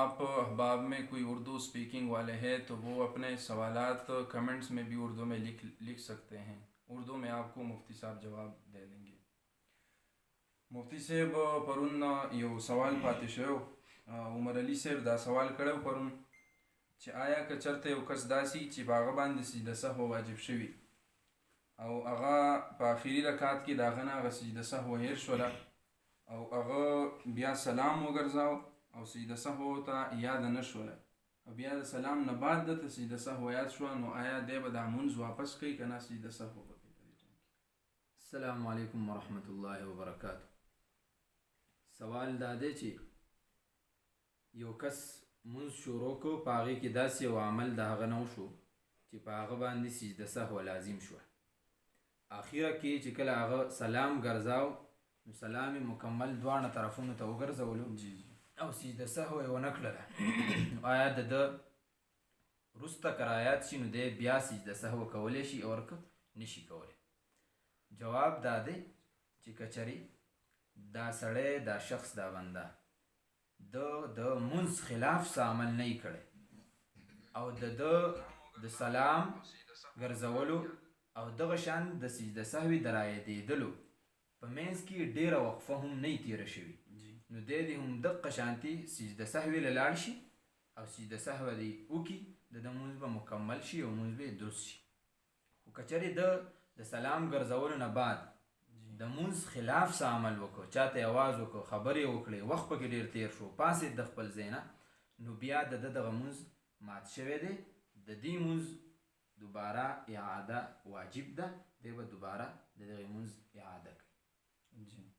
आप अहबाब में कोई उर्दू स्पीकिंग वाले हैं तो वो अपने सवालात कमेंट्स में भी उर्दू में लिख सकते हैं। उर्दू में आपको मुफ्ती साहब जवाब दे देंगे। मुफ्ती साहब परुन यो सवाल पाते शो उमर अली साहब दा सवाल कड़ो परुन چې آیا که چرته یو کس داسي چې په هغه باندې سجده سهو واجب شوي او هغه په آخري رکعت کې د هغه نه هغه سجده سهو هیر شوله او هغه بیا سلام وګرځاو او سجده سهو ته یاد نه شوله او بیا د سلام نه بعد دته سجده سهو یاد شوه، نو آیا دی به دا مونځ واپس کوي که نه سجده سهو به کوي؟ السلام علیکم ورحمت الله وبرکاتہ. سوال دا دی چې یو کس مونځ شروع کو په هغې کې داسې یو عمل د هغه نه وشو چې په هغه باندې سجده سهو لازم شوه. اخیره کې چې کله هغه سلام ګرځاو نو سلام یې مکمل دواړه طرفونو ته وګرځولو او سجده سهو یې ونه کړله. آیا د ده وروسته که رایاد شي نو دی بیا سجده سهو کولی شي او که نشي کولی؟ جواب دا دی چې که چرې دا سړی دا شخص دا بنده د مونځ خلاف څه عمل نه کړی او د سلام ګرځولو او دغه شان د سجده سهوي د رایادېدلو په منځ کې ډېره وقفه هم نه تېره شوي، نو دی دې هم دقه شانتې سجده سهوي له لاړ شي او سجده سهوه دې وکړي، د ده مونځ به مکمل شي او مونځ به یې درست شي. خو که چرې د سلام ګرځولو نه بعد د مونځ خلاف څه عمل وکړو، چاته یې آواز وکړو، خبرې وکړې، وخت پکې ډېر تېر شو، پاسېد د خپل ځای نه، نو بیا د ده دغه مونځ مات شوی دی. د دې مونځ دوباره اعاده واجب ده، دی به دوباره د دغې مونځ اعاده کوي.